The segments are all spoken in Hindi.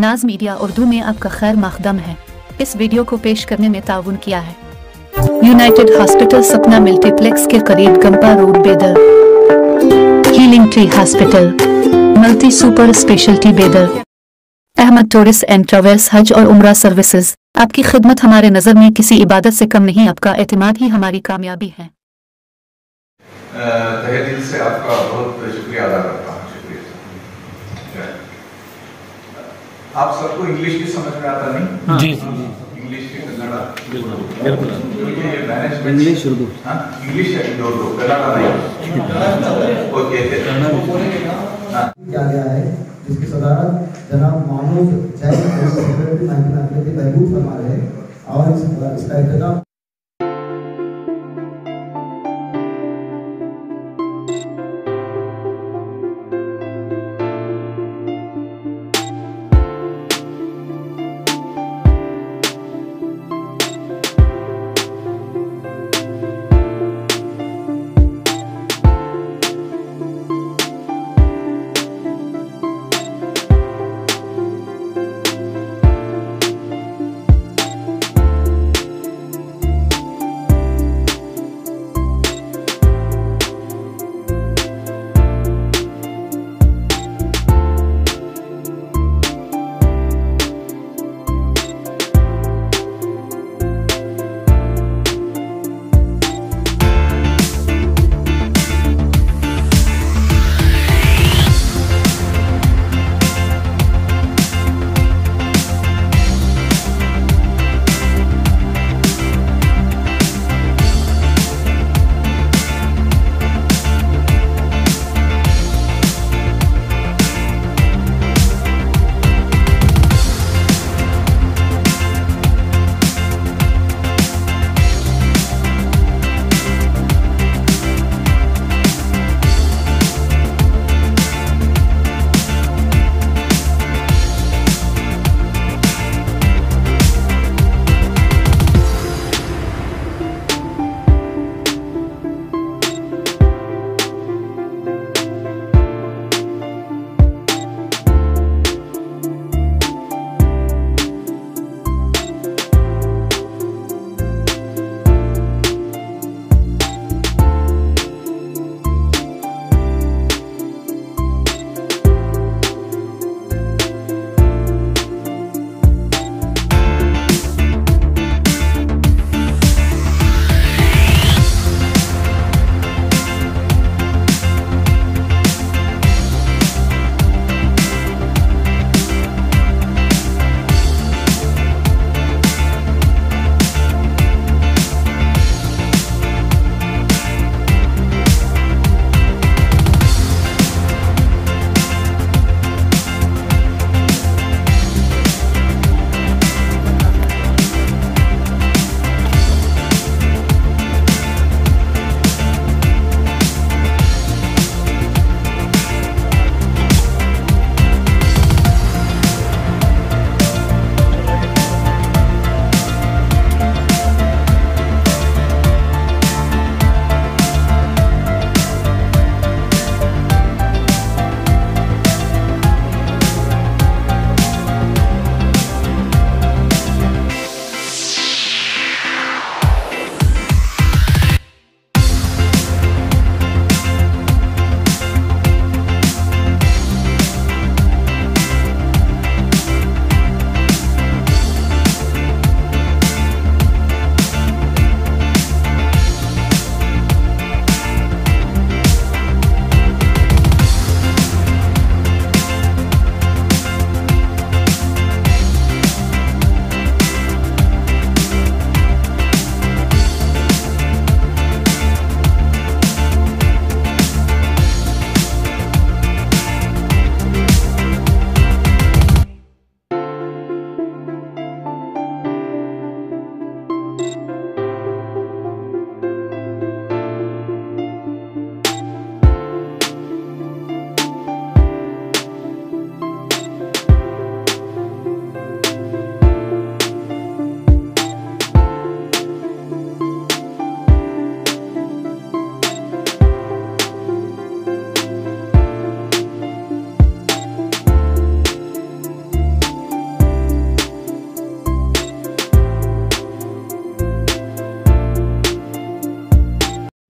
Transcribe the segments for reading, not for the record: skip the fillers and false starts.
नाज मीडिया उर्दू में आपका खैर मकदम है। इस वीडियो को पेश करने में ताउन किया है यूनाइटेड हॉस्पिटल सपना मल्टीप्लेक्स के करीब गंपा रोड बेदर, healing tree hospital, multi super speciality बेदर, अहमद टूरिस्ट एंड ट्रैवल्स हज और उम्रा सर्विसेज। आपकी खिदमत हमारे नज़र में किसी इबादत से कम नहीं, आपका एतमाद ही हमारी कामयाबी है। तहे दिल से आपका बहुत शुक्रिया अदा करता हूँ। शुक्रिया। आप सबको इंग्लिश भी समझ में आता नहीं? हाँ। जी इंग्लिश की कन्नड़ा बिल्कुल क्योंकि ये मैनेजमेंट इंग्लिश उर्दू इंग्लिश है उर्दू कन्नड़ा नहीं। ओके किया गया है जिसकी सदारत जनाब मामूद जैन सेक्रेटरी महकमा बहबूद फरमा रहे हैं और इसका इंतजाम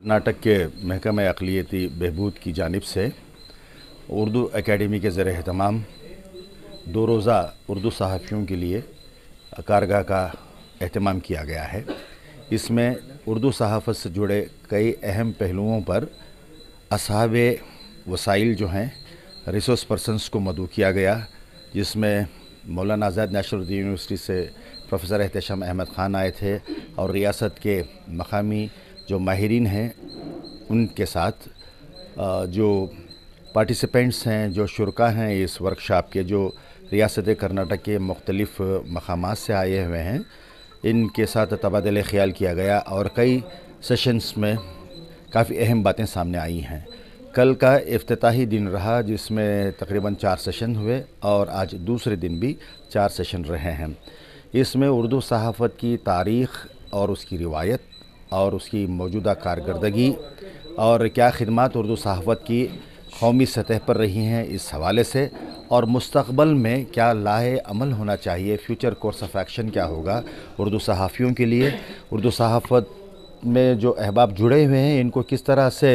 कर्नाटक के महकमा अक़लियती बहबूद की जानिब से उर्दू एकेडमी के ज़रिए एहतमाम 2 रोज़ा उर्दू सहाफ़ियों के लिए कारगाह का एहतमाम किया गया है। इसमें उर्दू सहाफ़त से जुड़े कई अहम पहलुओं पर असहाबे वसाइल जो हैं रिसोर्स पर्सन्स को मदऊ किया गया, जिसमें मौलाना आज़ाद नेशनल उर्दू यूनिवर्सिटी से प्रोफेसर एहतशाम अहमद ख़ान आए थे और रियासत के मकामी जो माहिरीन हैं उनके साथ जो पार्टिसिपेंट्स हैं, जो शुरका हैं इस वर्कशॉप के, जो रियासत कर्नाटक के मुख्तलिफ़ मकामात से आए हुए हैं, इनके साथ तबादला ख़याल किया गया और कई सेशंस में काफ़ी अहम बातें सामने आई हैं। कल का इफ्तिताही दिन रहा जिसमें तकरीबन 4 सेशन हुए और आज दूसरे दिन भी 4 सेशन रहे हैं। इसमें उर्दू सहाफ़त की तारीख़ और उसकी रिवायत और उसकी मौजूदा कारकर्दगी और क्या खिदमात उर्दू सहाफ़त की कौमी सतह पर रही हैं इस हवाले से, और मुस्तक़बल में क्या लाहे अमल होना चाहिए, फ्यूचर कोर्स ऑफ एक्शन क्या होगा उर्दू सहाफ़ियों के लिए, उर्दू सहाफ़त में जो अहबाब जुड़े हुए हैं इनको किस तरह से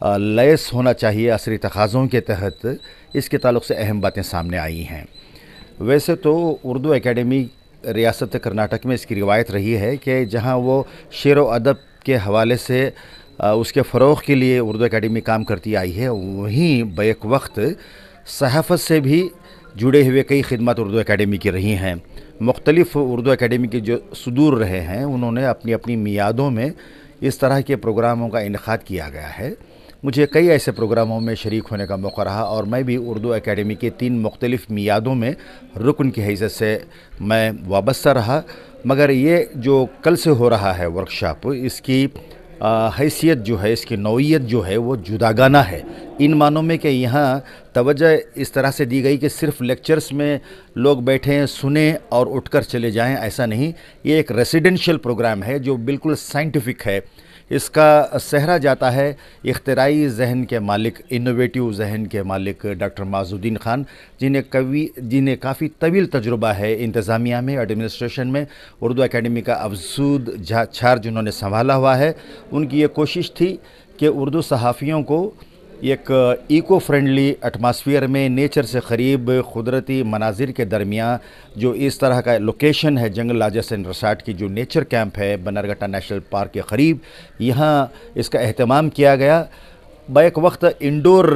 लैस होना चाहिए असरी तकाज़ों के तहत, इसके ताल्लुक़ से अहम बातें सामने आई हैं। वैसे तो उर्दू एकेडमी रियासत कर्नाटक में इसकी रिवायत रही है कि जहां वो शेर व अदब के हवाले से उसके फ़रोग़ के लिए उर्दू एकेडमी काम करती आई है, वहीं बैक वक्त सहाफ़त से भी जुड़े हुए कई खिदमत उर्दू एकेडमी की रही हैं। मुख्तलिफ़ उर्दू एकेडमी के जो सुदूर रहे हैं उन्होंने अपनी अपनी मियादों में इस तरह के प्रोग्रामों का इनेकाद किया गया है। मुझे कई ऐसे प्रोग्रामों में शरीक होने का मौका रहा और मैं भी उर्दू एकेडमी के 3 मुख्तलिफ़ मियादों में रुकन की हैसियत से मैं वाबस्ता रहा। मगर ये जो कल से हो रहा है वर्कशॉप, इसकी हैसियत जो है, इसकी नौइयत जो है वो जुदागाना है, इन मानों में कि यहाँ तवज्जो इस तरह से दी गई कि सिर्फ़ लेक्चर्स में लोग बैठें सुने और उठकर चले जाएं, ऐसा नहीं। ये एक रेसिडेंशियल प्रोग्राम है जो बिल्कुल साइंटिफिक है। इसका सहरा जाता है इख्तिराई जहन के मालिक, इनोवेटिव जहन के मालिक डॉक्टर माजुद्दीन ख़ान, जिन्हें काफ़ी तवील तजुर्बा है इंतज़ामिया में, एडमिनिस्ट्रेशन में। उर्दू एकेडमी का अफसूद चार्ज उन्होंने संभाला हुआ है। उनकी ये कोशिश थी कि उर्दू सहाफ़ियों को एक इको फ्रेंडली एटमॉस्फेयर में, नेचर से क़रीब, कुदरती मनाजिर के दरमियान जो इस तरह का लोकेशन है जंगल लाजस एंड रिसार्ट की जो नेचर कैंप है बनरघट्टा नेशनल पार्क के क़रीब, यहाँ इसका अहतमाम किया गया। बैक वक्त इंडोर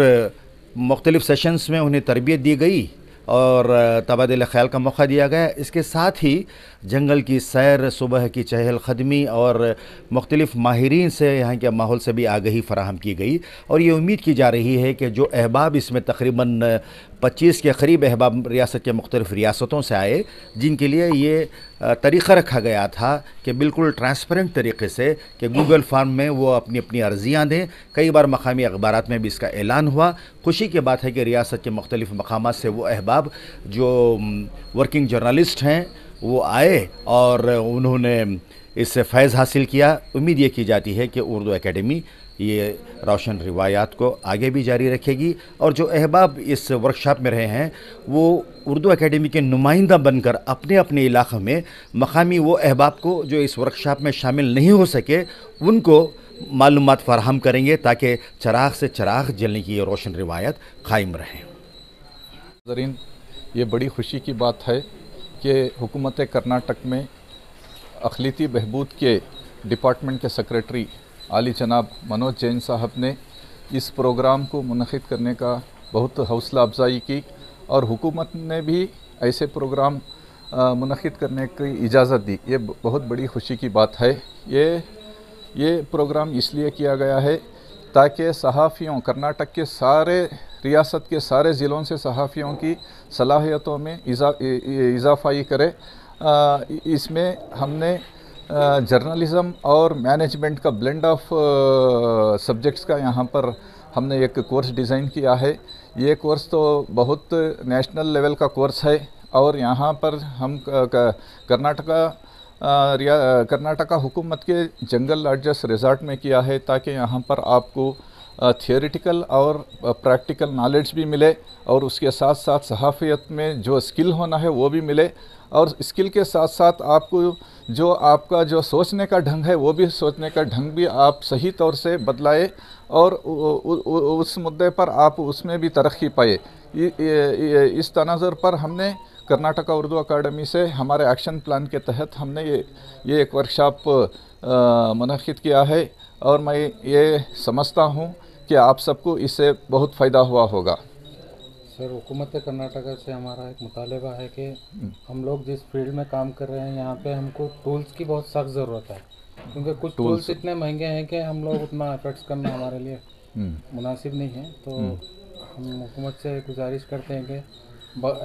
मुख्तलिफ़ सेशंस में उन्हें तरबियत दी गई और तबादला ख़याल का मौका दिया गया। इसके साथ ही जंगल की सैर, सुबह की चहल क़दमी और मुख्तलिफ़ माहिरीन से यहाँ के माहौल से भी आगही फ़राहम की गई। और ये उम्मीद की जा रही है कि जो अहबाब इसमें तकरीबन 25 के करीब अहबाब रियासत के मुख्तलिफ़ रियासतों से आए, जिनके लिए ये तरीक़ा रखा गया था कि बिल्कुल ट्रांसपेरेंट तरीके से कि गूगल फॉर्म में वो अपनी अपनी अर्ज़ियाँ दें। कई बार मकामी अखबारात में भी इसका ऐलान हुआ। खुशी की बात है कि रियासत के मुख्तलिफ़ मकामात से वो अहबाब जो वर्किंग जर्नलिस्ट हैं वो आए और उन्होंने इससे फ़ैज़ हासिल किया। उम्मीद ये की जाती है कि उर्दू एकेडमी ये रोशन रिवायात को आगे भी जारी रखेगी और जो अहबाब इस वर्कशॉप में रहे हैं वो उर्दू एकेडमी के नुमाइंदा बनकर अपने अपने इलाक़े में मकामी वो अहबाब को जो इस वर्कशॉप में शामिल नहीं हो सके उनको मालूमात फ़राहम करेंगे ताकि चराग से चराग जलने की ये रोशन रिवायत कायम रहे। ये बड़ी खुशी की बात है कि हुकूमत कर्नाटक में अक़लियती बहबूद के डिपार्टमेंट के सेक्रेटरी आली जनाब मनोज जैन साहब ने इस प्रोग्राम को मुनक़िद करने का बहुत हौसला अफजाई की और हुकूमत ने भी ऐसे प्रोग्राम मुनक़िद करने की इजाज़त दी। ये बहुत बड़ी खुशी की बात है। ये प्रोग्राम इसलिए किया गया है ताकि सहाफ़ियों, कर्नाटक के सारे रियासत के सारे ज़िलों से सहाफ़ियों की सलाहियतों में इजाफ़ाई करे। इसमें हमने जर्नलिज़म और मैनेजमेंट का ब्लेंड ऑफ सब्जेक्ट्स का यहाँ पर हमने एक कोर्स डिज़ाइन किया है। ये कोर्स तो बहुत नेशनल लेवल का कोर्स है और यहाँ पर हम कर्नाटका हुकूमत के जंगल लार्जेस्ट रिज़ॉर्ट में किया है ताकि यहाँ पर आपको थियोरिटिकल और प्रैक्टिकल नॉलेज भी मिले और उसके साथ साथ सहाफ़ियत में जो स्किल होना है वो भी मिले और स्किल के साथ साथ आपको जो आपका जो सोचने का ढंग है वो भी सोचने का ढंग भी आप सही तौर से बदलाए और उस मुद्दे पर आप उसमें भी तरक्की पाए। इस तनाज़ुर पर हमने कर्नाटका उर्दू अकाडमी से हमारे एक्शन प्लान के तहत हमने ये एक वर्कशॉप मुनक़िद किया है और मैं ये समझता हूँ कि आप सबको इससे बहुत फ़ायदा हुआ होगा। सर, हुकूमत कर्नाटका से हमारा एक मुतालबा है कि हम लोग जिस फील्ड में काम कर रहे हैं यहाँ पे हमको टूल्स की बहुत सख्त ज़रूरत है, क्योंकि कुछ टूल्स इतने महंगे हैं कि हम लोग उतना एफर्ट्स करना हमारे लिए मुनासिब नहीं है। तो हम हुकूमत से गुजारिश करते हैं कि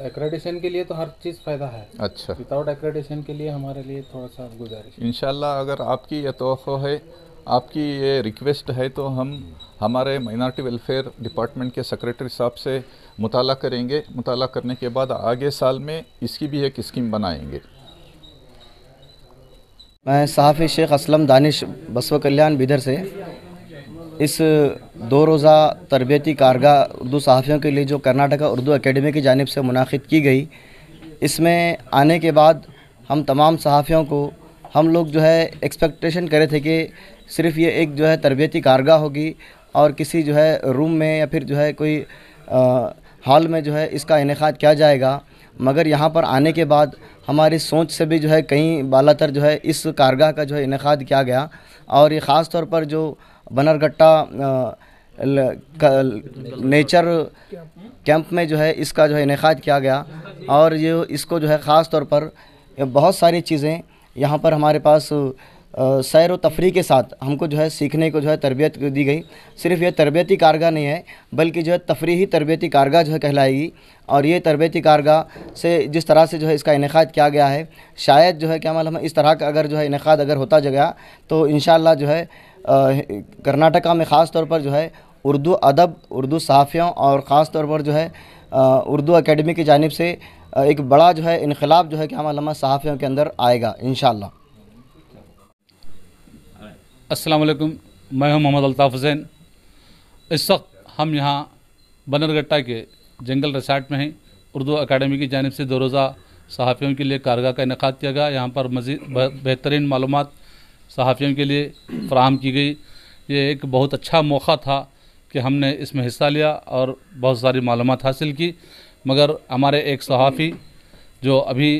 एक्रेडिशन के लिए तो हर चीज़ फ़ायदा है, अच्छा, विदाउट एक्रेडिशन के लिए हमारे लिए थोड़ा सा गुजारिश। इंशाल्लाह अगर आपकी ये तवक्को है, आपकी ये रिक्वेस्ट है तो हम हमारे माइनॉरिटी वेलफेयर डिपार्टमेंट के सेक्रेटरी साहब से मुताला करेंगे। मुताला करने के बाद आगे साल में इसकी भी एक स्कीम बनाएंगे। मैं सहाफ़ी शेख असलम दानिश बसव कल्याण बिदर से इस 2 रोज़ा तरबियती कारगा उर्दू सहाफ़ियों के लिए जो कर्नाटका उर्दू एकेडमी की जानिब से मुनाक़िद की गई, इसमें आने के बाद हम तमाम सहाफ़ियों को हम लोग जो है एक्सपेक्टेशन करे थे कि सिर्फ़ ये एक जो है तरबियती कारगा होगी और किसी जो है रूम में या फिर जो है कोई हॉल में जो है इसका इनेकाद किया जाएगा, मगर यहाँ पर आने के बाद हमारी सोच से भी जो है कहीं बालातर जो है इस कारगा का जो है इनेकाद किया गया। और ये ख़ास तौर पर जो बनरगट्टा नेचर कैंप में जो है इसका जो है इनेकाद किया गया और ये इसको जो है ख़ास तौर पर बहुत सारी चीज़ें यहाँ पर हमारे पास सैर व तफरी के साथ हमको जो है सीखने को जो है तरबियत दी गई। सिर्फ़ ये तरबियती कारगा नहीं है बल्कि जो है तफरीही तरबियती कारगा जो है कहलाएगी। और ये तरबियती कारगा से जिस तरह से जो है इसका इनेकाद किया गया है, शायद जो है क्या मालूम है इस तरह का अगर जो है इनेकाद अगर होता गया तो इंशाअल्लाह जो है कर्नाटका में ख़ास तौर पर जो है उर्दू अदब, उर्दू सहाफ़ियों और ख़ास तौर पर जो है उर्दू अकेडमी की जानिब से एक बड़ा जो है इनकलाब जो है क्या मालूम है सहाफ़ियों के अंदर आएगा इंशाअल्लाह। अस्सलाम वालेकुम, मैं हूं मोहम्मद अल्ताफ़ हुसैन। इस वक्त हम यहां बनरगट्टा के जंगल रिसार्ट में हैं। उर्दू अकाडमी की जानिब से 2 रोज़ा सहाफ़ियों के लिए कारगा का इनेकाद किया गया। यहाँ पर मज़ीद बेहतरीन मालूमात सहाफ़ियों के लिए फ़राहम की गई। ये एक बहुत अच्छा मौका था कि हमने इसमें हिस्सा लिया और बहुत सारी मालूमात हासिल की। मगर हमारे एक सहाफ़ी जो अभी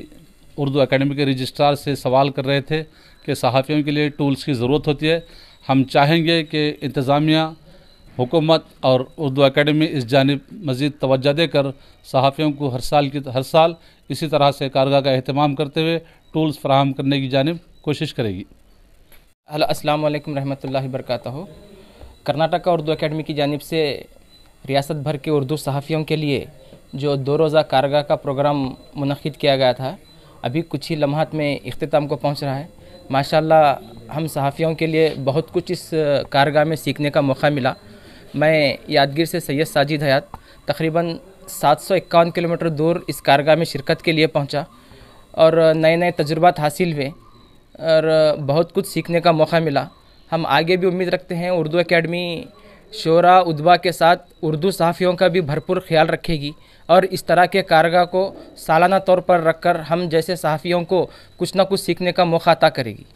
उर्दू अकाडमी के रजिस्ट्रार से सवाल कर रहे थे कि सहाफ़ियों के लिए टूल्स की ज़रूरत होती है, हम चाहेंगे कि इंतज़ामिया, हुकूमत और उर्दू अकाडमी इस जानिब मज़ीद तवज्जो देकर सहाफ़ियों को हर साल इसी तरह से कारगा का अहतमाम करते हुए टूल्स फराहम करने की जानिब कोशिश करेगी। हेलो, अस्सलाम वालेकुम रहमतुल्लाहि बरकातहू। कर्नाटका उर्दू अकाडमी की जानिब से रियासत भर के उर्दू सहाफ़ियों के लिए जो 2 रोज़ा कारगा का प्रोग्राम मुनक़िद किया गया था, अभी कुछ ही लम्हात में इख्तिताम को पहुँच रहा है। माशाअल्लाह हम सहाफ़ियों के लिए बहुत कुछ इस कारगा में सीखने का मौका मिला। मैं यादगीर से सैयद साजिद हयात तकरीबन 751 किलोमीटर दूर इस कारगा में शिरकत के लिए पहुंचा और नए नए तजुर्बात हासिल हुए और बहुत कुछ सीखने का मौका मिला। हम आगे भी उम्मीद रखते हैं उर्दू अकेडमी शोरा उद्बा के साथ उर्दू सहाफ़ियों का भी भरपूर ख्याल रखेगी और इस तरह के कारगा को सालाना तौर पर रखकर हम जैसे सहाफ़ियों को कुछ ना कुछ सीखने का मौका अता करेगी।